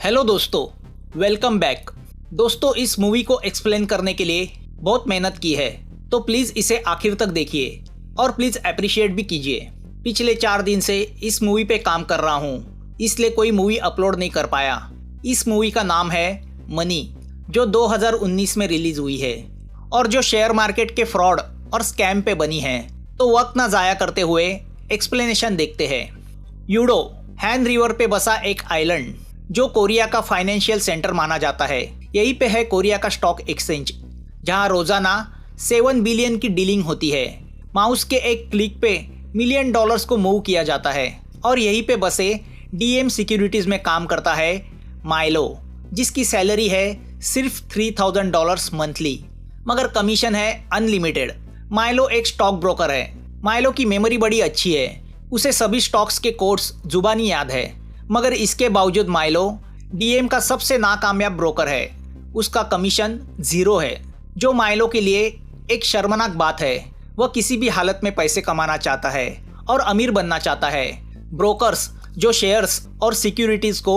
Hello दोस्तों, welcome back. दोस्तों, इस मूवी को एक्सप्लेन करने के लिए बहुत मेहनत की है, तो प्लीज़ इसे आखिर तक देखिए और प्लीज़ अप्रिशिएट भी कीजिए। पिछले 4 दिन से इस मूवी पे काम कर रहा हूँ, इसलिए कोई मूवी अपलोड नहीं कर पाया। इस मूवी का नाम है मनी, जो 2019 में रिलीज हुई है और जो शेयर मार्केट के फ्रॉड और स्कैम पे बनी है। तो वक्त ना ज़ाया करते हुए एक्सप्लेनेशन देखते हैं। यूडो हैन रिवर पे बसा एक आइलैंड जो कोरिया का फाइनेंशियल सेंटर माना जाता है। यहीं पे है कोरिया का स्टॉक एक्सचेंज, जहां रोजाना 7 बिलियन की डीलिंग होती है। माउस के एक क्लिक पे $मिलियन को मूव किया जाता है। और यहीं पे बसे DM सिक्योरिटीज में काम करता है माइलो, जिसकी सैलरी है सिर्फ $3000 मंथली, मगर कमीशन है अनलिमिटेड। माइलो एक स्टॉक ब्रोकर है। माइलो की मेमोरी बड़ी अच्छी है, उसे सभी स्टॉक्स के कोड्स जुबानी याद है, मगर इसके बावजूद माइलो DM का सबसे नाकामयाब ब्रोकर है। उसका कमीशन 0 है, जो माइलो के लिए एक शर्मनाक बात है। वह किसी भी हालत में पैसे कमाना चाहता है और अमीर बनना चाहता है। ब्रोकर्स जो शेयर्स और सिक्योरिटीज को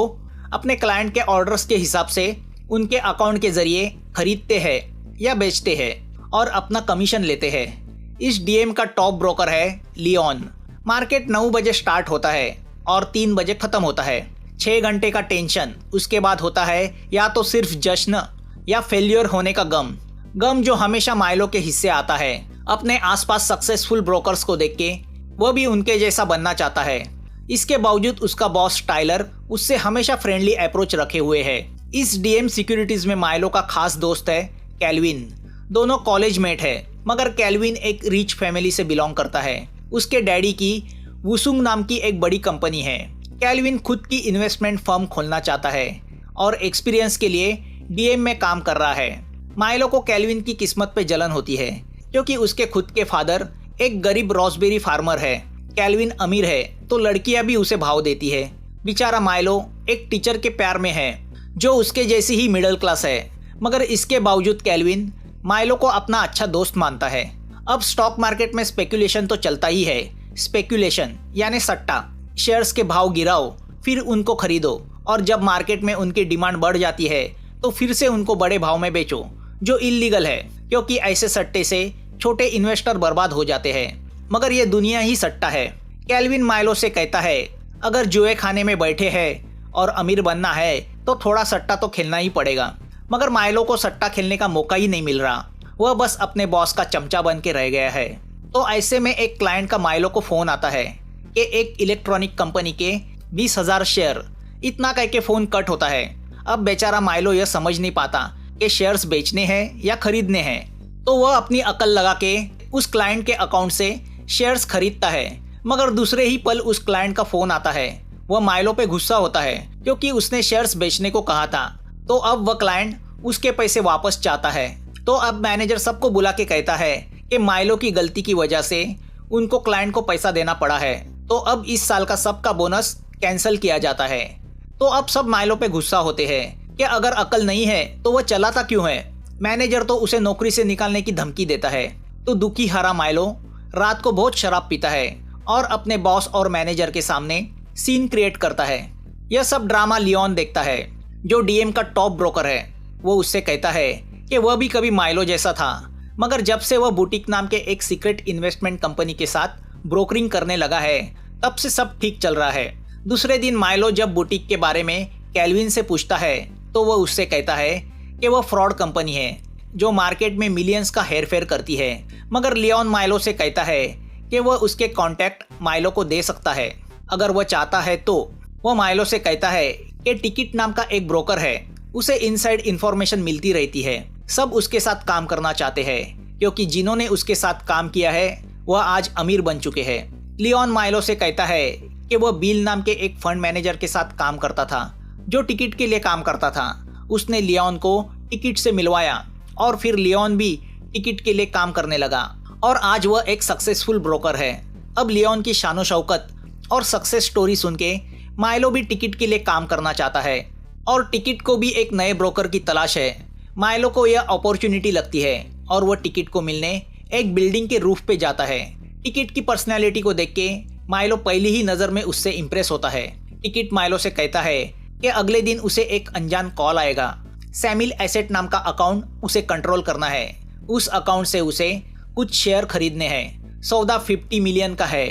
अपने क्लाइंट के ऑर्डर्स के हिसाब से उनके अकाउंट के जरिए खरीदते हैं या बेचते हैं और अपना कमीशन लेते हैं। इस DM का टॉप ब्रोकर है लियोन। मार्केट 9 बजे स्टार्ट होता है और 3 बजे खत्म होता है। 6 घंटे का टेंशन, उसके बाद होता है या तो सिर्फ जश्न या फेल्योर होने का गम जो हमेशा माइलो के हिस्से आता है। अपने आसपास सक्सेसफुल ब्रोकर्स को देख के वो भी उनके जैसा बनना चाहता है। इसके बावजूद उसका बॉस टाइलर उससे हमेशा फ्रेंडली अप्रोच रखे हुए है। इस DM सिक्योरिटीज में माइलो का खास दोस्त है कैल्विन। दोनों कॉलेज मेट है, मगर कैल्विन एक रिच फैमिली से बिलोंग करता है। उसके डैडी की वुसुंग नाम की एक बड़ी कंपनी है। कैल्विन खुद की इन्वेस्टमेंट फर्म खोलना चाहता है और एक्सपीरियंस के लिए DM में काम कर रहा है। माइलो को कैल्विन की किस्मत पे जलन होती है, क्योंकि उसके खुद के फादर एक गरीब रॉसबेरी फार्मर है। कैल्विन अमीर है तो लड़कियां भी उसे भाव देती है। बेचारा माइलो एक टीचर के प्यार में है, जो उसके जैसी ही मिडिल क्लास है, मगर इसके बावजूद कैल्विन माइलो को अपना अच्छा दोस्त मानता है। अब स्टॉक मार्केट में स्पेकुलेशन तो चलता ही है। स्पेकुलेशन यानी सट्टा। शेयर्स के भाव गिराओ, फिर उनको खरीदो, और जब मार्केट में उनकी डिमांड बढ़ जाती है तो फिर से उनको बड़े भाव में बेचो, जो इल्लीगल है, क्योंकि ऐसे सट्टे से छोटे इन्वेस्टर बर्बाद हो जाते हैं। मगर ये दुनिया ही सट्टा है। कैल्विन माइलो से कहता है, अगर जुए खाने में बैठे हैं और अमीर बनना है तो थोड़ा सट्टा तो खेलना ही पड़ेगा। मगर माइलो को सट्टा खेलने का मौका ही नहीं मिल रहा। वह बस अपने बॉस का चमचा बन के रह गया है। तो ऐसे में एक क्लाइंट का माइलो को फोन आता है कि एक इलेक्ट्रॉनिक कंपनी के 20,000 शेयर। इतना कह के फोन कट होता है। अब बेचारा माइलो यह समझ नहीं पाता कि शेयर्स बेचने हैं या खरीदने हैं। तो वह अपनी अकल लगा के उस क्लाइंट के अकाउंट से शेयर्स खरीदता है, मगर दूसरे ही पल उस क्लाइंट का फोन आता है। वह माइलो पे गुस्सा होता है, क्योंकि उसने शेयर्स बेचने को कहा था। तो अब वह क्लाइंट उसके पैसे वापस चाहता है। तो अब मैनेजर सबको बुला के कहता है कि माइलो की गलती की वजह से उनको क्लाइंट को पैसा देना पड़ा है, तो अब इस साल का सबका बोनस कैंसिल किया जाता है। तो अब सब माइलो पे गुस्सा होते हैं कि अगर अकल नहीं है तो वह चलाता क्यों है। मैनेजर तो उसे नौकरी से निकालने की धमकी देता है। तो दुखी हारा माइलो रात को बहुत शराब पीता है और अपने बॉस और मैनेजर के सामने सीन क्रिएट करता है। यह सब ड्रामा लियोन देखता है, जो DM का टॉप ब्रोकर है। वो उससे कहता है कि वह भी कभी माइलो जैसा था, मगर जब से वह बुटीक नाम के एक सीक्रेट इन्वेस्टमेंट कंपनी के साथ ब्रोकरिंग करने लगा है, तब से सब ठीक चल रहा है। दूसरे दिन माइलो जब बुटीक के बारे में कैल्विन से पूछता है, तो वह उससे कहता है कि वह फ्रॉड कंपनी है जो मार्केट में मिलियंस का हेरफेर करती है। मगर लियोन माइलो से कहता है कि वह उसके कॉन्टैक्ट माइलो को दे सकता है अगर वह चाहता है। तो वह माइलो से कहता है कि टिकट नाम का एक ब्रोकर है, उसे इनसाइड इंफॉर्मेशन मिलती रहती है। सब उसके साथ काम करना चाहते हैं, क्योंकि जिन्होंने उसके साथ काम किया है वह आज अमीर बन चुके हैं। लियोन माइलो से कहता है कि वह बिल नाम के एक फंड मैनेजर के साथ काम करता था, जो टिकट के लिए काम करता था। उसने लियोन को टिकट से मिलवाया और फिर लियोन भी टिकट के लिए काम करने लगा और आज वह एक सक्सेसफुल ब्रोकर है। अब लियोन की शानो शौकत और सक्सेस स्टोरी सुन के माइलो भी टिकट के लिए काम करना चाहता है और टिकट को भी एक नए ब्रोकर की तलाश है। माइलो को यह अपॉर्चुनिटी लगती है और वह टिकट को मिलने एक बिल्डिंग के रूफ पे जाता है। टिकट की पर्सनैलिटी को देख के माइलो पहली ही नज़र में उससे इम्प्रेस होता है। टिकट माइलो से कहता है कि अगले दिन उसे एक अनजान कॉल आएगा। सैमिल एसेट नाम का अकाउंट उसे कंट्रोल करना है। उस अकाउंट से उसे कुछ शेयर खरीदने हैं। सौदा 50 मिलियन का है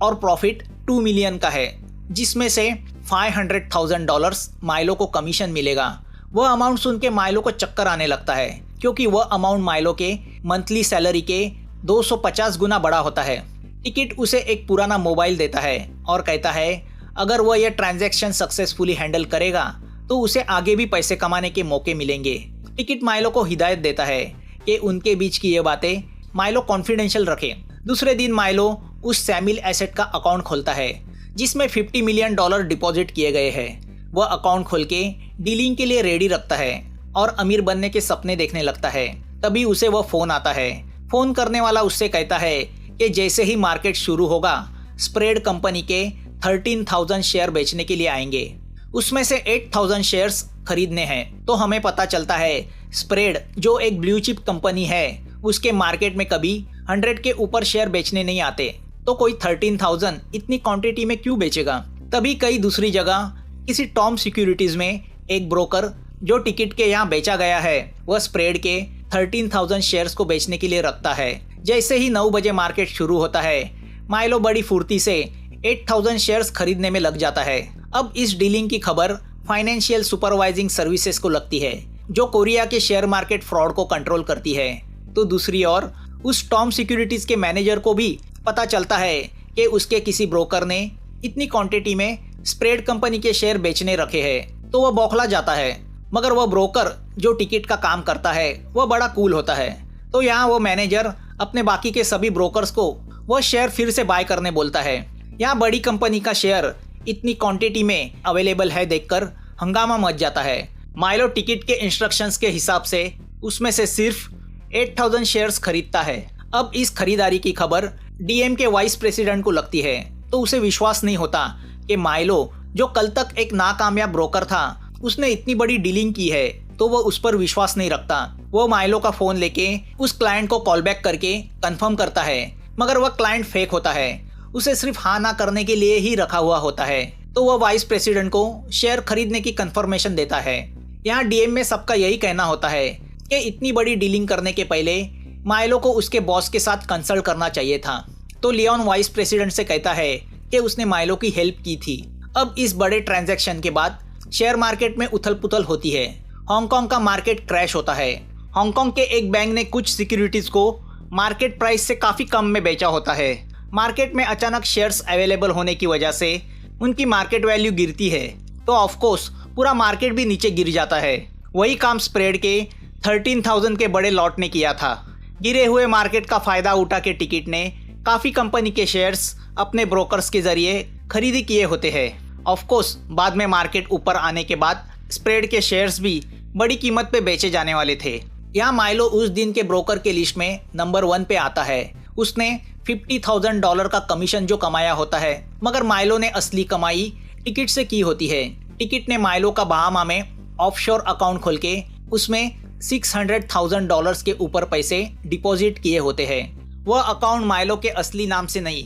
और प्रॉफिट 2 मिलियन का है, जिसमें से $500,000 माइलो को कमीशन मिलेगा। वह अमाउंट सुन के माइलो को चक्कर आने लगता है, क्योंकि वह अमाउंट माइलो के मंथली सैलरी के 250 गुना बड़ा होता है। टिकट उसे एक पुराना मोबाइल देता है और कहता है अगर वह यह ट्रांजैक्शन सक्सेसफुली हैंडल करेगा तो उसे आगे भी पैसे कमाने के मौके मिलेंगे। टिकट माइलो को हिदायत देता है कि उनके बीच की ये बातें माइलो कॉन्फिडेंशियल रखे। दूसरे दिन माइलो उस सैमिल एसेट का अकाउंट खोलता है जिसमें $50 मिलियन डिपॉजिट किए गए हैं। वह अकाउंट खोल के डीलिंग के लिए रेडी रखता है और अमीर बनने के सपने देखने लगता है। तभी उसे वह फोन आता है। फोन करने वाला उससे कहता है कि जैसे ही मार्केट शुरू होगा स्प्रेड कंपनी के 13,000 शेयर बेचने के लिए आएंगे। उसमें से 8,000 शेयर्स खरीदने हैं। तो हमें पता चलता है स्प्रेड जो एक ब्लू चिप कंपनी है उसके मार्केट में कभी 100 के ऊपर शेयर बेचने नहीं आते, तो कोई 13,000 इतनी क्वांटिटी में क्यों बेचेगा। तभी कई दूसरी जगह किसी टॉम सिक्योरिटीज में एक ब्रोकर जो टिकट के यहाँ बेचा गया है वह स्प्रेड के 13,000 शेयर्स को बेचने के लिए रखता है। जैसे ही 9 बजे मार्केट शुरू होता है माइलो बड़ी फुर्ती से 8,000 शेयर्स खरीदने में लग जाता है। अब इस डीलिंग की खबर फाइनेंशियल सुपरवाइजिंग सर्विसेज को लगती है जो कोरिया के शेयर मार्केट फ्रॉड को कंट्रोल करती है। तो दूसरी ओर उस टॉम सिक्योरिटीज के मैनेजर को भी पता चलता है कि उसके किसी ब्रोकर ने इतनी क्वांटिटी में स्प्रेड कंपनी के शेयर बेचने रखे हैं। तो वह बौखला जाता है, मगर वह ब्रोकर जो टिकट का काम करता है वह बड़ा कूल होता है। तो यहाँ वो मैनेजर अपने बाकी के सभी ब्रोकर्स को वह शेयर फिर से बाय करने बोलता है। यहाँ बड़ी कंपनी का शेयर इतनी क्वांटिटी में अवेलेबल है देखकर हंगामा मच जाता है। माइलो टिकट के इंस्ट्रक्शंस के हिसाब से उसमें से सिर्फ 8,000 शेयर्स खरीदता है। अब इस खरीदारी की खबर डीएम के वाइस प्रेसिडेंट को लगती है, तो उसे विश्वास नहीं होता कि माइलो जो कल तक एक नाकामयाब ब्रोकर था उसने इतनी बड़ी डीलिंग की है, तो वो उस पर विश्वास नहीं रखता। वो माइलो का फोन लेके उस क्लाइंट को कॉल बैक करके कंफर्म करता है, मगर वह क्लाइंट फेक होता है। उसे सिर्फ हाँ ना करने के लिए ही रखा हुआ होता है। तो वह वाइस प्रेसिडेंट को शेयर खरीदने की कंफर्मेशन देता है। यहाँ डीएम में सबका यही कहना होता है कि इतनी बड़ी डीलिंग करने के पहले माइलो को उसके बॉस के साथ कंसल्ट करना चाहिए था। तो लियोन वाइस प्रेसिडेंट से कहता है कि उसने माइलो की हेल्प की थी। अब इस बड़े ट्रांजैक्शन के बाद शेयर मार्केट में उथल पुथल होती है। हांगकांग का मार्केट क्रैश होता है। हांगकांग के एक बैंक ने कुछ सिक्योरिटीज को मार्केट प्राइस से काफ़ी कम में बेचा होता है। मार्केट में अचानक शेयर्स अवेलेबल होने की वजह से उनकी मार्केट वैल्यू गिरती है, तो ऑफकोर्स पूरा मार्केट भी नीचे गिर जाता है। वही काम स्प्रेड के 13,000 के बड़े लॉट ने किया था। गिरे हुए मार्केट का फायदा उठा के टिकट ने काफ़ी कंपनी के शेयर्स अपने ब्रोकर्स के जरिए खरीदी किए होते हैं। ऑफकोर्स बाद में मार्केट ऊपर आने के बाद स्प्रेड के शेयर्स भी बड़ी कीमत पे बेचे जाने वाले थे। यहाँ माइलो उस दिन के ब्रोकर के लिस्ट में नंबर 1 पे आता है। उसने $50,000 का कमीशन जो कमाया होता है, मगर माइलो ने असली कमाई टिकट से की होती है। टिकट ने माइलो का बहामा में ऑफशोर अकाउंट खोल के उसमें $600,000 के ऊपर पैसे डिपॉजिट किए होते हैं। वह अकाउंट माइलो के असली नाम से नहीं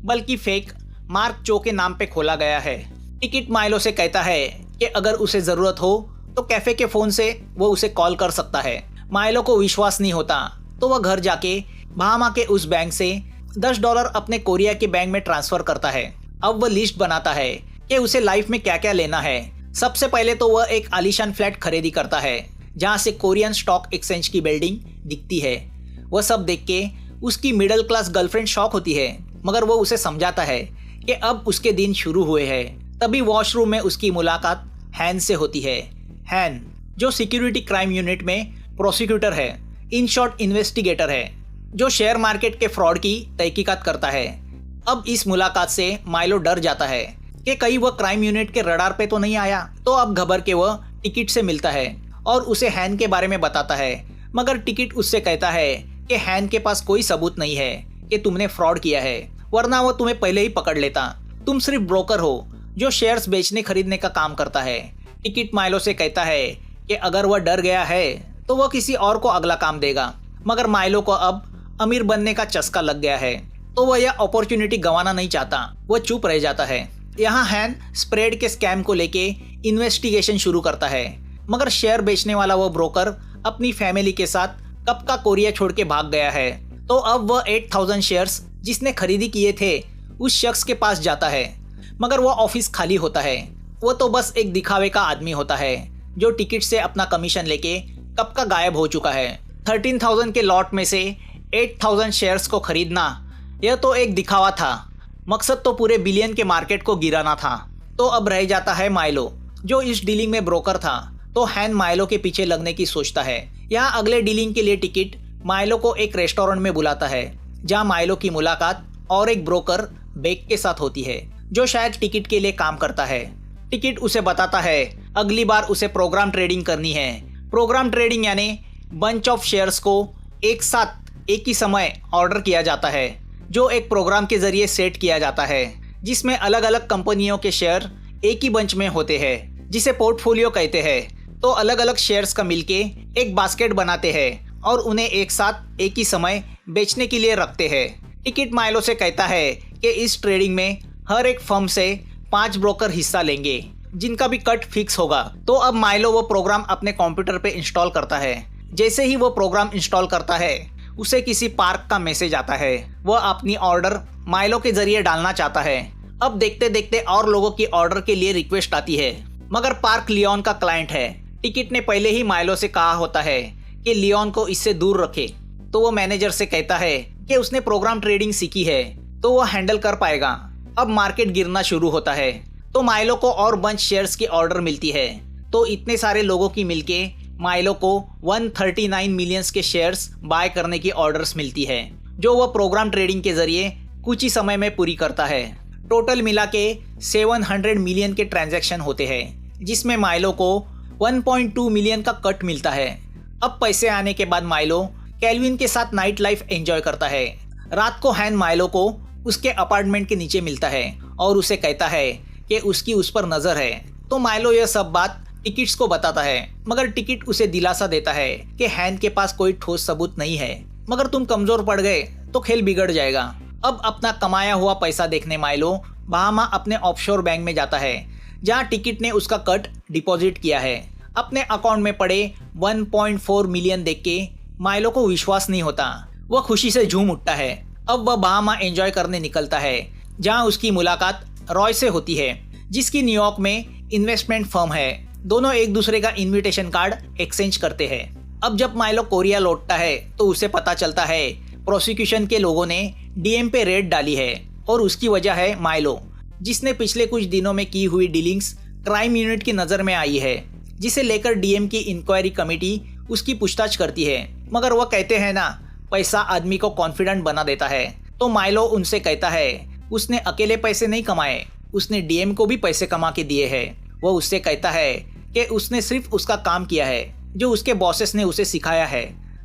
बल्कि फेक मार्क चो के नाम पे खोला गया है। टिकट माइलो से कहता है कि अगर उसे ज़रूरत हो तो कैफ़े के फ़ोन से वो उसे कॉल कर सकता है। माइलो को विश्वास नहीं होता, तो वह घर जाके बहामा के उस बैंक से $10 अपने कोरिया के बैंक में ट्रांसफ़र करता है। अब वह लिस्ट बनाता है कि उसे लाइफ में क्या क्या लेना है। सबसे पहले तो वह एक आलीशान फ्लैट खरीदी करता है जहाँ से कोरियन स्टॉक एक्सचेंज की बिल्डिंग दिखती है। वह सब देख के उसकी मिडिल क्लास गर्लफ्रेंड शॉक होती है, मगर वो उसे समझाता है कि अब उसके दिन शुरू हुए हैं। तभी वॉशरूम में उसकी मुलाकात हैन से होती है। हैन जो सिक्योरिटी क्राइम यूनिट में प्रोसिक्यूटर है, इन शॉर्ट इन्वेस्टिगेटर है, जो शेयर मार्केट के फ्रॉड की तहकीकात करता है। अब इस मुलाकात से माइलो डर जाता है कि कहीं वह क्राइम यूनिट के रडार पे तो नहीं आया। तो अब घबर के वह टिकट से मिलता है और उसे हैन के बारे में बताता है, मगर टिकट उससे कहता है कि हैन के पास कोई सबूत नहीं है कि तुमने फ्रॉड किया है, वरना वो तुम्हें पहले ही पकड़ लेता। तुम सिर्फ ब्रोकर हो जो शेयर्स बेचने खरीदने का काम करता है। टिकट माइलो से कहता है कि अगर वह डर गया है तो वह किसी और को अगला काम देगा, मगर माइलो को अब अमीर बनने का चस्का लग गया है, तो वह यह अपॉर्चुनिटी गंवाना नहीं चाहता। वह चुप रह जाता है। यहाँ हैन स्प्रेड के स्कैम को लेके इन्वेस्टिगेशन शुरू करता है। मगर शेयर बेचने वाला वो ब्रोकर अपनी फैमिली के साथ कब का कोरिया छोड़ के भाग गया है। तो अब वह 8000 शेयर्स जिसने खरीदी किए थे उस शख्स के पास जाता है, मगर वो ऑफिस खाली होता है। वो तो बस एक दिखावे का आदमी होता है जो टिकट से अपना कमीशन लेके कब का गायब हो चुका है। 13,000 के लॉट में से 8,000 शेयर्स को खरीदना यह तो एक दिखावा था, मकसद तो पूरे बिलियन के मार्केट को गिराना था। तो अब रह जाता है माइलो जो इस डीलिंग में ब्रोकर था। तो हैन माइलो के पीछे लगने की सोचता है। यहाँ अगले डीलिंग के लिए टिकट माइलो को एक रेस्टोरेंट में बुलाता है जहाँ माइलो की मुलाकात और एक ब्रोकर बेक के साथ होती है जो शायद टिकट के लिए काम करता है। टिकट उसे बताता है अगली बार उसे प्रोग्राम ट्रेडिंग करनी है। प्रोग्राम ट्रेडिंग यानी बंच ऑफ शेयर्स को एक साथ एक ही समय ऑर्डर किया जाता है जो एक प्रोग्राम के जरिए सेट किया जाता है जिसमें अलग अलग कंपनियों के शेयर एक ही बंच में होते हैं जिसे पोर्टफोलियो कहते हैं। तो अलग अलग शेयर्स का मिलके एक बास्केट बनाते हैं और उन्हें एक साथ एक ही समय बेचने के लिए रखते हैं। टिकट माइलो से कहता है कि इस ट्रेडिंग में हर एक फर्म से 5 ब्रोकर हिस्सा लेंगे जिनका भी कट फिक्स होगा। तो अब माइलो वो प्रोग्राम अपने कंप्यूटर पे इंस्टॉल करता है। जैसे ही वो प्रोग्राम इंस्टॉल करता है उसे किसी पार्क का मैसेज आता है। वह अपनी ऑर्डर माइलो के जरिए डालना चाहता है। अब देखते देखते और लोगों की ऑर्डर के लिए रिक्वेस्ट आती है, मगर पार्क लियोन का क्लाइंट है। टिकट ने पहले ही माइलो से कहा होता है कि लियोन को इससे दूर रखे। तो वो मैनेजर से कहता है कि उसने प्रोग्राम ट्रेडिंग सीखी है तो वो हैंडल कर पाएगा। अब मार्केट गिरना शुरू होता है तो माइलो को और बंच शेयर्स की ऑर्डर मिलती है। तो इतने सारे लोगों की मिलके माइलो को 139 मिलियंस के शेयर्स बाय करने की ऑर्डर्स मिलती है जो वह प्रोग्राम ट्रेडिंग के जरिए कुछ ही समय में पूरी करता है। टोटल मिला के 700 मिलियन के ट्रांजैक्शन होते हैं जिसमें माइलो को 1.2 मिलियन का कट मिलता है। अब पैसे आने के बाद माइलो कैल्विन के साथ नाइट लाइफ एंजॉय करता है। रात को हैन माइलो को उसके अपार्टमेंट के नीचे मिलता है और उसे कहता है कि उसकी उस पर नजर है। तो माइलो यह सब बात टिकट्स को बताता है, मगर टिकट उसे दिलासा देता है कि हैन के पास कोई ठोस सबूत नहीं है, मगर तुम कमजोर पड़ गए तो खेल बिगड़ जाएगा। अब अपना कमाया हुआ पैसा देखने माइलो बहामा अपने ऑफशोर बैंक में जाता है जहां टिकट ने उसका कट डिपॉजिट किया है। अपने अकाउंट में पड़े 1.4 मिलियन देख के माइलो को विश्वास नहीं होता। वह खुशी से झूम उठता है। अब वह बहामा एंजॉय करने निकलता है जहां उसकी मुलाकात रॉय से होती है जिसकी न्यूयॉर्क में इन्वेस्टमेंट फर्म है। दोनों एक दूसरे का इनविटेशन कार्ड एक्सचेंज करते हैं। अब जब माइलो कोरिया लौटता है तो उसे पता चलता है प्रोसिक्यूशन के लोगों ने डीएम पे रेड डाली है और उसकी वजह है माइलो जिसने पिछले कुछ दिनों में की हुई डीलिंग्स क्राइम यूनिट की नजर में आई है, जिसे लेकर डीएम की इंक्वायरी कमेटी उसकी पूछताछ करती है। मगर वह कहते हैं ना, पैसा आदमी को कॉन्फिडेंट बना देता है। तो माइलो उनसे कहता है उसने अकेले पैसे नहीं कमाए, उसने डीएम को भी पैसे कमा के दिए हैं। वो उससे कहता है कि उसने सिर्फ उसका काम किया है जो उसके बॉसेस ने उसे सिखाया है।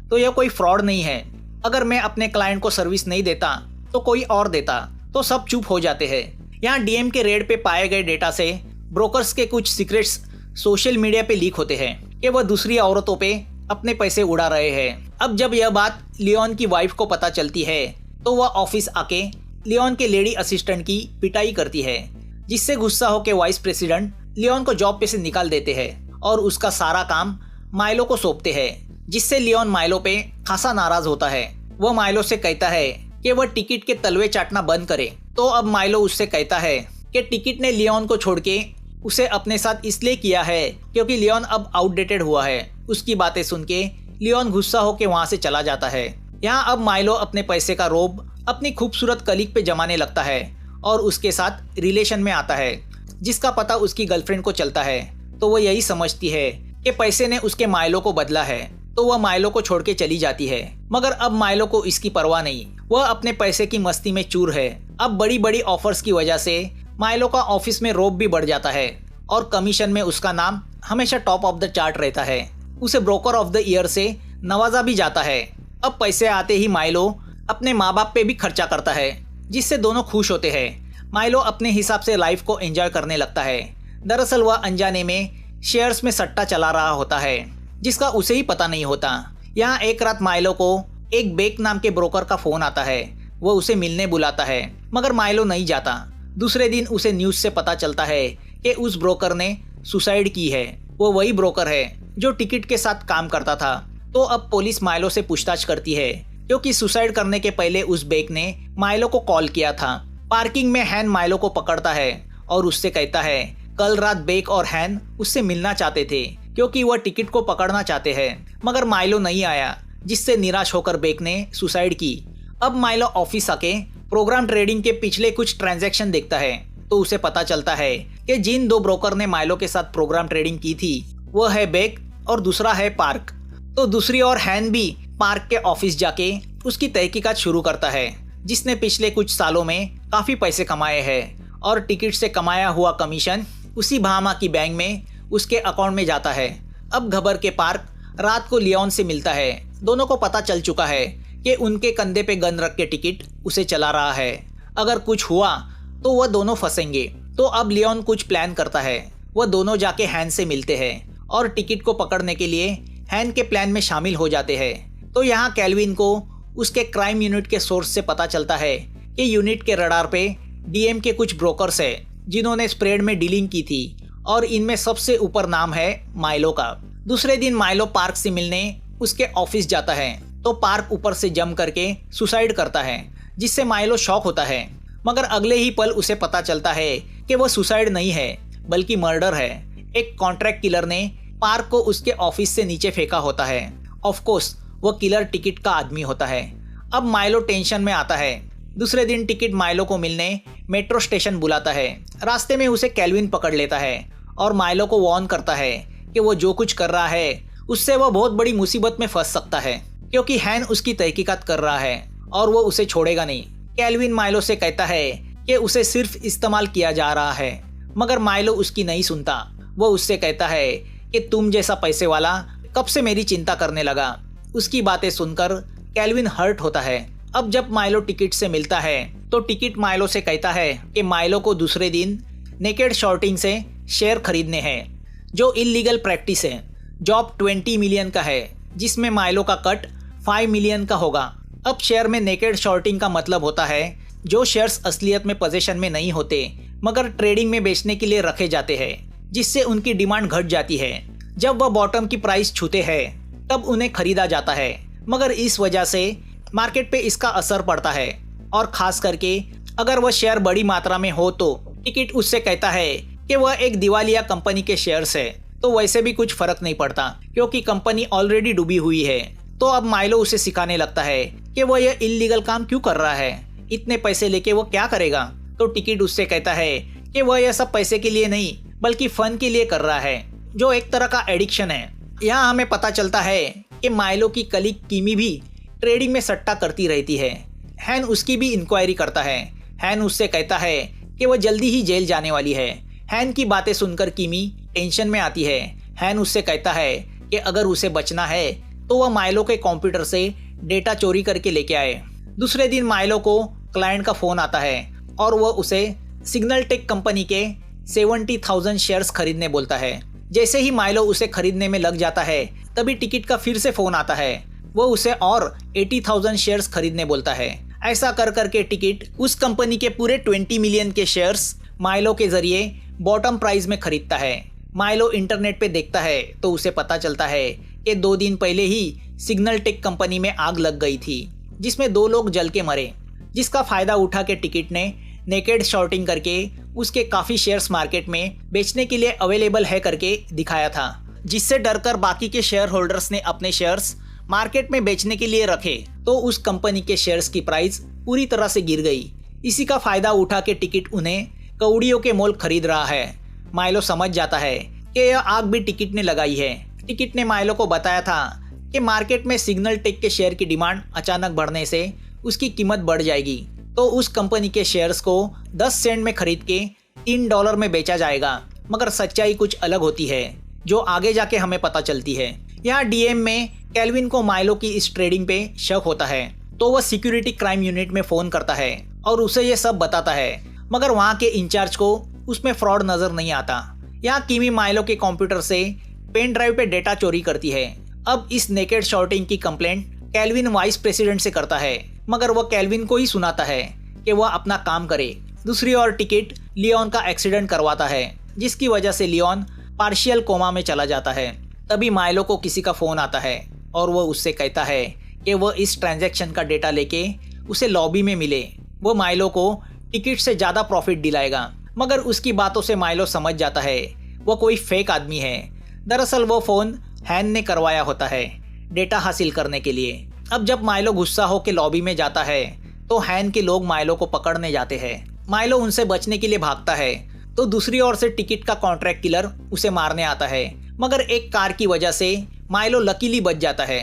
तो यह कोई फ्रॉड नहीं है। अगर मैं अपने क्लाइंट को सर्विस नहीं देता तो कोई और देता। तो सब चुप हो जाते हैं। यहाँ डीएम के रेड पे पाए गए डेटा से ब्रोकर्स के कुछ सीक्रेट्स सोशल मीडिया पे लीक होते हैं कि वह दूसरी औरतों पे अपने पैसे उड़ा रहे हैं। अब जब यह बात लियोन की वाइफ को पता चलती है तो वह ऑफिस आके लियोन के लेडी असिस्टेंट की पिटाई करती है, जिससे गुस्सा होकर वाइस प्रेसिडेंट लियोन को जॉब पे से निकाल देते हैं और उसका सारा काम माइलो को सौंपते हैं, जिससे लियोन माइलो पे खासा नाराज होता है। वह माइलो से कहता है कि वह टिकट के तलवे चाटना बंद करे। तो अब माइलो उससे कहता है कि टिकट ने लियोन को छोड़ के उसे अपने साथ इसलिए किया है क्योंकि लियोन अब आउटडेटेड हुआ है। उसकी बातें सुन के लियोन गुस्सा होकर वहां से चला जाता है। यहाँ अब माइलो अपने पैसे का रोब अपनी खूबसूरत कलीग पे जमाने लगता है और उसके साथ रिलेशन में आता है, जिसका पता उसकी गर्लफ्रेंड को चलता है। तो वह यही समझती है कि पैसे ने उसके माइलो को बदला है, तो वह माइलो को छोड़ के चली जाती है। मगर अब माइलो को इसकी परवाह नहीं, वह अपने पैसे की मस्ती में चूर है। अब बड़ी बड़ी ऑफर्स की वजह से माइलो का ऑफिस में रोब भी बढ़ जाता है और कमीशन में उसका नाम हमेशा टॉप ऑफ द चार्ट रहता है। उसे ब्रोकर ऑफ द ईयर से नवाजा भी जाता है। अब पैसे आते ही माइलो अपने माँ बाप पे भी खर्चा करता है, जिससे दोनों खुश होते हैं। माइलो अपने हिसाब से लाइफ को एंजॉय करने लगता है। दरअसल वह अनजाने में शेयर्स में सट्टा चला रहा होता है, जिसका उसे ही पता नहीं होता। यहाँ एक रात माइलो को एक बेक नाम के ब्रोकर का फोन आता है। वह उसे मिलने बुलाता है, मगर माइलो नहीं जाता। दूसरे दिन उसे न्यूज से पता चलता है कि उस ब्रोकर ने सुसाइड की है वो वही ब्रोकर है जो टिकट के साथ काम करता था। तो अब पुलिस माइलो से पूछताछ करती है क्योंकि सुसाइड करने के पहले उस बेक ने माइलो को कॉल किया था। पार्किंग में हैन माइलो को पकड़ता है और उससे कहता है कल रात बेक और हैन उससे मिलना चाहते थे क्योंकि वह टिकट को पकड़ना चाहते हैं, मगर माइलो नहीं आया, जिससे निराश होकर बेक ने सुसाइड की। अब माइलो ऑफिस आके प्रोग्राम ट्रेडिंग के पिछले कुछ ट्रांजैक्शन देखता है तो उसे पता चलता है कि जिन दो ब्रोकर ने माइलो के साथ प्रोग्राम ट्रेडिंग की थी वह है बेक और दूसरा है पार्क। तो दूसरी ओर हैन भी पार्क के ऑफिस जाके उसकी तहकीकात शुरू करता है, जिसने पिछले कुछ सालों में काफी पैसे कमाए हैं और टिकट से कमाया हुआ कमीशन उसी बहामा की बैंक में उसके अकाउंट में जाता है। अब घबर के पार्क रात को लियोन से मिलता है। दोनों को पता चल चुका है कि उनके कंधे पे गन रख के टिकट उसे चला रहा है, अगर कुछ हुआ तो वह दोनों फंसेंगे। तो अब लियोन कुछ प्लान करता है, वह दोनों जाके हैन से मिलते हैं और टिकट को पकड़ने के लिए हैन के प्लान में शामिल हो जाते हैं। तो यहाँ कैल्विन को उसके क्राइम यूनिट के सोर्स से पता चलता है कि यूनिट के रडार पे डीएम के कुछ ब्रोकर्स है जिन्होंने स्प्रेड में डीलिंग की थी और इनमें सबसे ऊपर नाम है माइलो का। दूसरे दिन माइलो पार्क से मिलने उसके ऑफिस जाता है तो पार्क ऊपर से जंप करके सुसाइड करता है, जिससे माइलो शॉक होता है, मगर अगले ही पल उसे पता चलता है कि वह सुसाइड नहीं है बल्कि मर्डर है। एक कॉन्ट्रैक्ट किलर ने पार्क को उसके ऑफिस से नीचे फेंका होता है। ऑफ कोर्स वह किलर टिकट का आदमी होता है। अब माइलो टेंशन में आता है। दूसरे दिन टिकट माइलो को मिलने मेट्रो स्टेशन बुलाता है। रास्ते में उसे कैल्विन पकड़ लेता है और माइलो को वार्न करता है कि वो जो कुछ कर रहा है उससे वह बहुत बड़ी मुसीबत में फंस सकता है, क्योंकि हैन उसकी तहकीकात कर रहा है और वो उसे छोड़ेगा नहीं। कैल्विन माइलो से कहता है कि उसे सिर्फ इस्तेमाल किया जा रहा है, मगर माइलो उसकी नहीं सुनता। वो उससे कहता है कि तुम जैसा पैसे वाला कब से मेरी चिंता करने लगा। उसकी बातें सुनकर कैल्विन हर्ट होता है। अब जब माइलो टिकट से मिलता है तो टिकट माइलो से कहता है कि माइलो को दूसरे दिन नेकेड शॉर्टिंग से शेयर खरीदने हैं, जो इलीगल प्रैक्टिस है। जॉब 20 मिलियन का है, जिसमें माइलो का कट 5 मिलियन का होगा। अब शेयर में नेकेड शॉर्टिंग का मतलब होता है जो शेयर्स असलियत में पोजीशन में नहीं होते मगर ट्रेडिंग में बेचने के लिए रखे जाते हैं, जिससे उनकी डिमांड घट जाती है। जब वह बॉटम की प्राइस छूते हैं तब उन्हें खरीदा जाता है, मगर इस वजह से मार्केट पे इसका असर पड़ता है और खास करके अगर वह शेयर बड़ी मात्रा में हो तो टिकट उससे कहता है कि वह एक दिवालिया कंपनी के शेयर्स है, तो वैसे भी कुछ फर्क नहीं पड़ता क्योंकि कंपनी ऑलरेडी डूबी हुई है। तो अब माइलो उसे सिखाने लगता है कि वह यह इलीगल काम क्यों कर रहा है, इतने पैसे लेके वो क्या करेगा। तो टिकट उससे कहता है कि वह यह सब पैसे के लिए नहीं बल्कि फन के लिए कर रहा है, जो एक तरह का एडिक्शन है। यहाँ हमें पता चलता है कि माइलो की कलीग किमी भी ट्रेडिंग में सट्टा करती रहती है। हैन उसकी भी इंक्वायरी करता है। हैन उससे कहता है कि वह जल्दी ही जेल जाने वाली है। हैन की बातें सुनकर किमी टेंशन में आती है। हैन उससे कहता है कि अगर उसे बचना है तो वह माइलो के कंप्यूटर से डेटा चोरी करके लेके आए। दूसरे दिन माइलो को क्लाइंट का फोन आता है और वह उसे सिग्नल टेक कंपनी के 70,000 शेयर्स खरीदने बोलता है। जैसे ही माइलो उसे खरीदने में लग जाता है तभी टिकट का फिर से फोन आता है। वो उसे और 80,000 शेयर्स खरीदने बोलता है। ऐसा कर करके टिकट उस कंपनी के पूरे 20 मिलियन के शेयर्स माइलो के जरिए बॉटम प्राइस में खरीदता है। माइलो इंटरनेट पे देखता है तो उसे पता चलता है कि 2 दिन पहले ही सिग्नल टेक कंपनी में आग लग गई थी, जिसमें 2 लोग जल के मरे, जिसका फायदा उठा के टिकट ने नेकेड शॉर्टिंग करके उसके काफी शेयर्स मार्केट में बेचने के लिए अवेलेबल है करके दिखाया था, जिससे डरकर बाकी के शेयर होल्डर्स ने अपने शेयर्स मार्केट में बेचने के लिए रखे। तो उस कंपनी के शेयर्स की प्राइस पूरी तरह से गिर गई। इसी का फायदा उठा के टिकट उन्हें कौड़ियों के मोल खरीद रहा है। माइलो समझ जाता है कि यह आग भी टिकट ने लगाई है। टिकट ने माइलो को बताया था कि मार्केट में सिग्नल टेक के शेयर की डिमांड अचानक बढ़ने से उसकी कीमत बढ़ जाएगी, तो उस कंपनी के शेयर्स को 10 सेंट में खरीद के $3 में बेचा जाएगा। मगर सच्चाई कुछ अलग होती है, जो आगे जाके हमें पता चलती है। यहाँ डीएम में कैल्विन को माइलो की इस ट्रेडिंग पे शक होता है, तो वह सिक्योरिटी क्राइम यूनिट में फोन करता है और उसे ये सब बताता है, मगर वहाँ के इंचार्ज को उसमें फ्रॉड नजर नहीं आता। यहाँ किमी माइलो के कंप्यूटर से पेन ड्राइव पे डेटा चोरी करती है। अब इस नेकेड शॉर्टिंग की कंप्लेंट कैल्विन वाइस प्रेसिडेंट से करता है, मगर वह कैल्विन को ही सुनाता है कि वह अपना काम करे। दूसरी ओर टिकट लियोन का एक्सीडेंट करवाता है, जिसकी वजह से लियोन पार्शियल कोमा में चला जाता है। तभी माइलो को किसी का फ़ोन आता है और वह उससे कहता है कि वह इस ट्रांजैक्शन का डेटा लेके उसे लॉबी में मिले। वो माइलो को टिकट से ज़्यादा प्रॉफिट दिलाएगा। मगर उसकी बातों से माइलो समझ जाता है वो कोई फेक आदमी है। दरअसल वो फ़ोन हैन ने करवाया होता है डेटा हासिल करने के लिए। अब जब माइलो गुस्सा होकर लॉबी में जाता है तो हैन के लोग माइलो को पकड़ने जाते हैं। माइलो उनसे बचने के लिए भागता है तो दूसरी ओर से टिकट का कॉन्ट्रैक्ट किलर उसे मारने आता है। मगर एक कार की वजह से माइलो लकीली बच जाता है।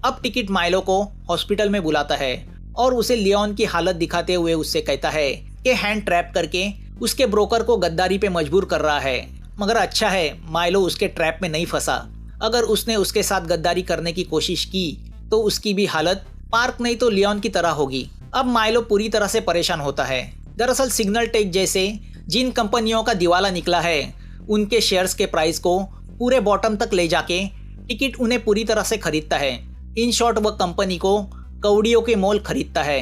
अब टिकट माइलो को हॉस्पिटल में बुलाता है और उसे लियोन की हालत दिखाते हुए उससे कहता है कि हैन ट्रैप करके उसके ब्रोकर को गद्दारी पे मजबूर कर रहा है। मगर अच्छा है माइलो उसके ट्रैप में नहीं फंसा। अगर उसने उसके साथ गद्दारी करने की कोशिश की तो उसकी भी हालत पार्क नहीं तो लियोन की तरह होगी। अब माइलो पूरी तरह से परेशान होता है। दरअसल सिग्नल टेक जैसे जिन कंपनियों का दिवाला निकला है उनके शेयर्स के प्राइस को पूरे बॉटम तक ले जाके टिकट उन्हें पूरी तरह से खरीदता है। इन शॉर्ट वह कंपनी को कौड़ियों के मोल खरीदता है।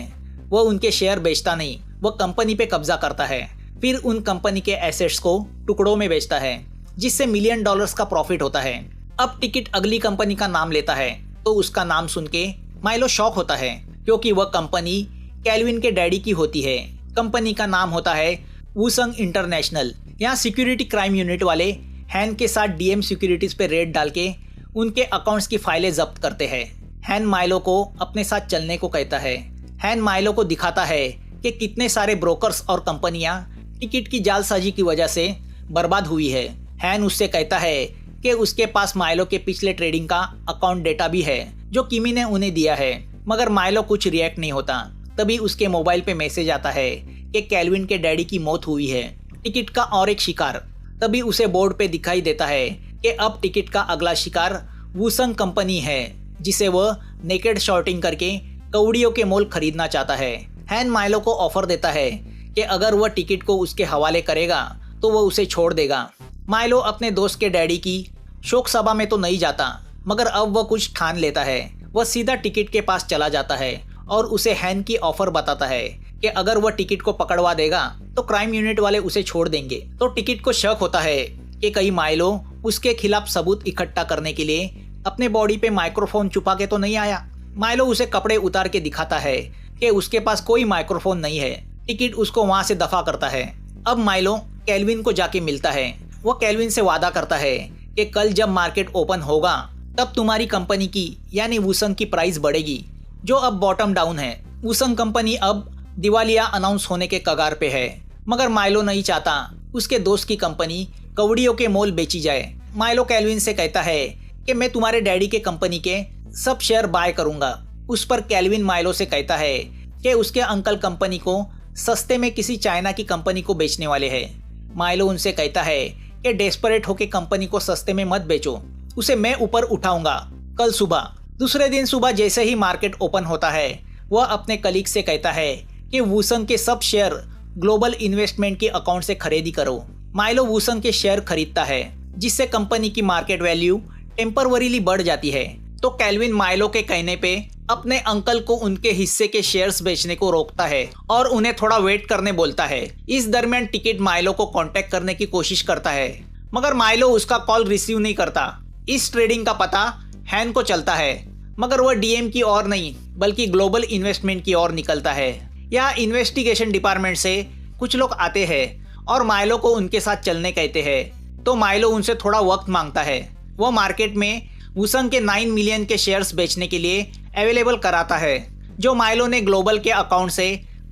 वह उनके शेयर बेचता नहीं, वह कंपनी पे कब्जा करता है। फिर उन कंपनी के एसेट्स को टुकड़ों में बेचता है जिससे $मिलियन का प्रॉफिट होता है। अब टिकट अगली कंपनी का नाम लेता है तो उसका नाम सुन के माइलो शॉक होता है क्योंकि वह कंपनी कैल्विन के डैडी की होती है। कंपनी का नाम होता है वूसंग इंटरनेशनल। यहाँ सिक्योरिटी क्राइम यूनिट वाले हैन के साथ डीएम सिक्योरिटीज पे रेड डाल के उनके अकाउंट्स की फाइलें जब्त करते हैं। हैन माइलो को अपने साथ चलने को कहता है। हैन माइलो को दिखाता है कि कितने सारे ब्रोकर्स और कंपनियां टिकट की जालसाजी की वजह से बर्बाद हुई है। हैन उससे कहता है कि उसके पास माइलो के पिछले ट्रेडिंग का अकाउंट डेटा भी है जो किमी ने उन्हें दिया है। मगर माइलो कुछ रिएक्ट नहीं होता। तभी उसके मोबाइल पे मैसेज आता है कि कैल्विन के डैडी की मौत हुई है। टिकट का और एक शिकार। तभी उसे बोर्ड पे दिखाई देता है कि अब टिकट का अगला शिकार वूसंग कंपनी है जिसे वह नेकेड शॉर्टिंग करके कौड़ियों के मोल खरीदना चाहता है। हैन माइलो को ऑफर देता है कि अगर वह टिकट को उसके हवाले करेगा तो वह उसे छोड़ देगा। माइलो अपने दोस्त के डैडी की शोक सभा में तो नहीं जाता मगर अब वह कुछ ठान लेता है। वह सीधा टिकट के पास चला जाता है और उसे हैन की ऑफर बताता है कि अगर वह टिकट को पकड़वा देगा तो क्राइम यूनिट वाले उसे छोड़ देंगे। तो टिकट को शक होता है कि कहीं माइलो उसके खिलाफ सबूत इकट्ठा करने के लिए अपने बॉडी पे माइक्रोफोन छुपा के तो नहीं आया। माइलो उसे कपड़े उतार के दिखाता है कि उसके पास कोई माइक्रोफोन नहीं है। टिकट उसको वहां से दफा करता है। अब माइलो कैल्विन को जाके मिलता है। वह कैल्विन से वादा करता है कि कल जब मार्केट ओपन होगा तब तुम्हारी कंपनी की यानी वूसंग की प्राइस बढ़ेगी जो अब बॉटम डाउन है। वूसंग कंपनी अब दिवालिया अनाउंस होने के कगार पे है। मगर माइलो नहीं चाहता उसके दोस्त की कंपनी कौड़ियों के मोल बेची जाए। माइलो कैल्विन से कहता है कि मैं तुम्हारे डैडी के कंपनी के सब शेयर बाय करूंगा। उस पर कैल्विन माइलो से कहता है कि उसके अंकल कंपनी को सस्ते में किसी चाइना की कंपनी को बेचने वाले हैं। माइलो उनसे कहता है कि डेस्परेट होकर कंपनी को सस्ते में मत बेचो, उसे मैं ऊपर उठाऊंगा कल सुबह। दूसरे दिन सुबह जैसे ही मार्केट ओपन होता है वह अपने कलीग से कहता है कि वूसंग के सब शेयर ग्लोबल इन्वेस्टमेंट के अकाउंट से खरीदी करो। माइलो वूसंग के शेयर खरीदता है जिससे कंपनी की मार्केट वैल्यू टेम्परवरीली बढ़ जाती है। तो कैल्विन माइलो के कहने पे अपने अंकल को उनके हिस्से के शेयर्स बेचने को रोकता है और उन्हें थोड़ा वेट करने बोलता है। इस दरमियान टिकट माइलो को कांटेक्ट करने की कोशिश करता है मगर माइलो उसका कॉल रिसीव नहीं करता। इस ट्रेडिंग का पता हैन को चलता है मगर वह डीएम की ओर नहीं बल्कि ग्लोबल इन्वेस्टमेंट की ओर निकलता है। यहाँ इन्वेस्टिगेशन डिपार्टमेंट से कुछ लोग आते हैं और माइलो को उनके साथ चलने कहते हैं। तो माइलो उनसे थोड़ा वक्त मांगता है। वह मार्केट में वूसंग के 9 मिलियन के शेयर्स बेचने के लिए अवेलेबल कराता है जो माइलो ने ग्लोबल के अकाउंट से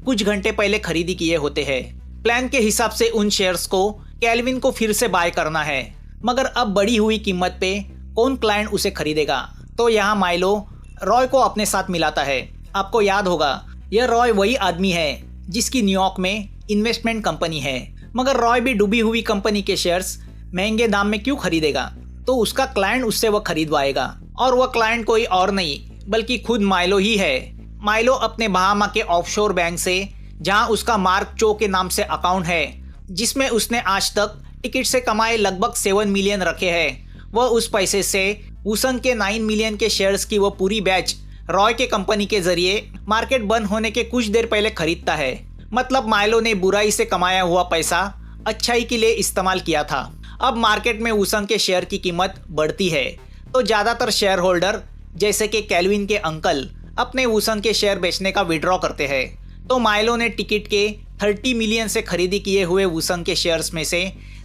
कुछ घंटे पहले खरीदी किए होते हैं। प्लान के हिसाब से उन शेयर्स को कैल्विन को फिर से बाय करना है मगर अब बढ़ी हुई कीमत पे कौन क्लाइंट उसे खरीदेगा। तो यहाँ माइलो रॉय को अपने साथ मिलाता है। आपको याद होगा यह रॉय वही आदमी है जिसकी न्यूयॉर्क में इन्वेस्टमेंट कंपनी है। मगर रॉय भी डूबी हुई कंपनी के शेयर्स महंगे दाम में क्यों खरीदेगा। तो उसका क्लाइंट उससे वह खरीदवाएगा और वह क्लाइंट कोई और नहीं बल्कि खुद माइलो ही है। माइलो अपने बहामा के ऑफशोर बैंक से जहां उसका मार्क चो के नाम से अकाउंट है जिसमें उसने आज तक टिकट से कमाए लगभग 7 मिलियन रखे हैं, वह उस पैसे से वूसंग के 9 मिलियन के शेयर्स की वह पूरी बैच रॉय के कंपनी के जरिए मार्केट बंद होने के कुछ देर पहले खरीदता है। मतलब माइलो ने बुराई से कमाया हुआ पैसा अच्छाई के लिए इस्तेमाल किया था। अब मार्केट में वूसंग के शेयर की कीमत बढ़ती है तो ज़्यादातर शेयर होल्डर जैसे कि कैल्विन के अंकल अपने वूसंग के शेयर बेचने का विड्रॉ करते हैं। तो माइलो ने टिकट के 30 मिलियन से खरीदी किए हुए वूसंग के शेयर्स में से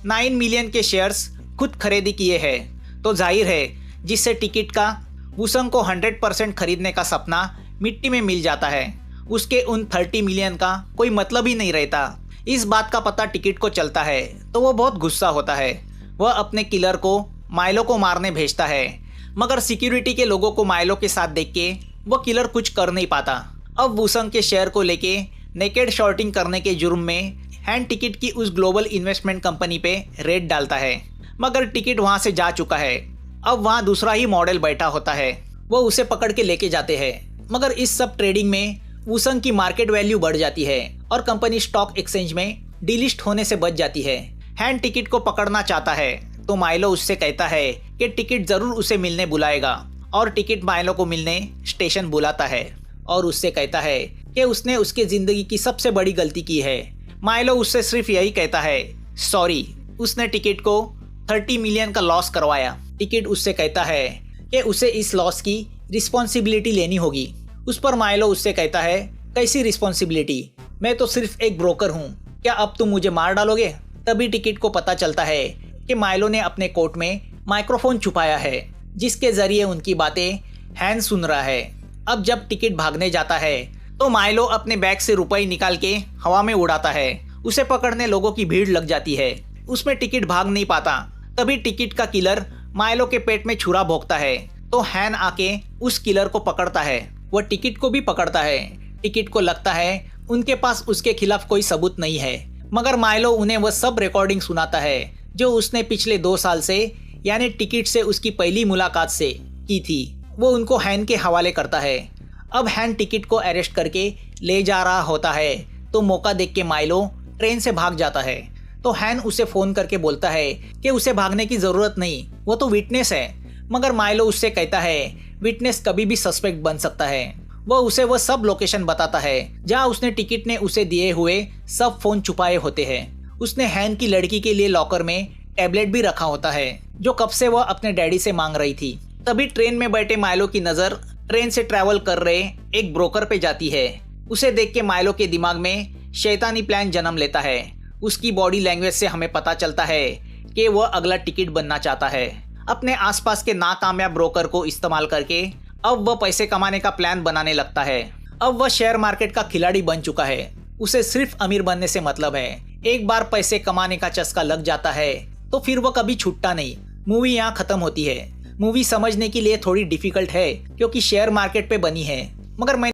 9 मिलियन के शेयर्स खुद खरीदी किए हैं। तो जाहिर है जिससे टिकट का वूसंग को 100% खरीदने का सपना मिट्टी में मिल जाता है, उसके उन 30 मिलियन का कोई मतलब ही नहीं रहता। इस बात का पता टिकट को चलता है तो वो बहुत गुस्सा होता है। वह अपने किलर को माइलो को मारने भेजता है, मगर सिक्योरिटी के लोगों को माइलो के साथ देख के वो किलर कुछ कर नहीं पाता। अब वूसंग के शेयर को लेके नेकेड शॉर्टिंग करने के जुर्म में हैन टिकट की उस ग्लोबल इन्वेस्टमेंट कंपनी पे रेड डालता है, मगर टिकट वहां से जा चुका है। अब वहां दूसरा ही मॉडल बैठा होता है, वो उसे पकड़ के लेके जाते हैं। मगर इस सब ट्रेडिंग में वूसंग की मार्केट वैल्यू बढ़ जाती है और कंपनी स्टॉक एक्सचेंज में डिलिस्ट होने से बच जाती है। हैन टिकट को पकड़ना चाहता है तो माइलो उससे कहता है कि टिकट जरूर उसे मिलने बुलाएगा, और टिकट माइलो को मिलने स्टेशन बुलाता है और उससे कहता है कि उसने उसके जिंदगी की सबसे बड़ी गलती की है। माइलो उससे सिर्फ यही कहता है सॉरी, उसने टिकट को 30 मिलियन का लॉस करवाया। टिकट उससे कहता है कि उसे इस लॉस की रिस्पॉन्सिबिलिटी लेनी होगी। उस पर माइलो उससे कहता है कैसी रिस्पॉन्सिबिलिटी, मैं तो सिर्फ एक ब्रोकर हूँ, क्या अब तुम मुझे मार डालोगे? तभी टिकट को पता चलता है कि माइलो ने अपने कोट में माइक्रोफोन छुपाया है जिसके जरिए उनकी बातें हैन सुन रहा है। अब जब टिकट भागने जाता है तो माइलो अपने बैग से रुपए निकाल के हवा में उड़ाता है। उसे पकड़ने लोगों की भीड़ लग जाती है, उसमें टिकट भाग नहीं पाता। तभी टिकट का किलर माइलो के पेट में छुरा भोंकता है तो हैन आके उस किलर को पकड़ता है, वह टिकट को भी पकड़ता है। टिकट को लगता है उनके पास उसके खिलाफ कोई सबूत नहीं है, मगर माइलो उन्हें वह सब रिकॉर्डिंग सुनाता है जो उसने पिछले 2 साल से यानी टिकट से उसकी पहली मुलाकात से की थी। वो उनको हैन के हवाले करता है। अब हैन टिकट को अरेस्ट करके ले जा रहा होता है तो मौका देख के माइलो ट्रेन से भाग जाता है। तो हैन उसे फ़ोन करके बोलता है कि उसे भागने की ज़रूरत नहीं, वो तो विटनेस है। मगर माइलो उससे कहता है विटनेस कभी भी सस्पेक्ट बन सकता है। वह सब लोकेशन बताता है जहाँ उसने टिकट ने उसे दिए हुए सब फ़ोन छुपाए होते हैं। उसने हैन की लड़की के लिए लॉकर में टैबलेट भी रखा होता है जो कब से वह अपने डैडी से मांग रही थी। तभी ट्रेन में बैठे माइलो की नज़र ट्रेन से ट्रैवल कर रहे एक ब्रोकर पे जाती है। उसे देख के माइलो के दिमाग में शैतानी प्लान जन्म लेता है। उसकी बॉडी लैंग्वेज से हमें पता चलता है कि वह अगला टिकट बनना चाहता है। अपने आसपास के नाकामयाब ब्रोकर को इस्तेमाल करके अब वह पैसे कमाने का प्लान बनाने लगता है। अब वह शेयर मार्केट का खिलाड़ी बन चुका है, उसे सिर्फ अमीर बनने से मतलब है। एक बार पैसे कमाने का चस्का लग जाता है तो फिर वह कभी छूटता नहीं। मूवी यहाँ खत्म होती है। मूवी समझने के लिए थोड़ी डिफिकल्ट है क्योंकि शेयर मार्केट पे बनी है, मगर मैं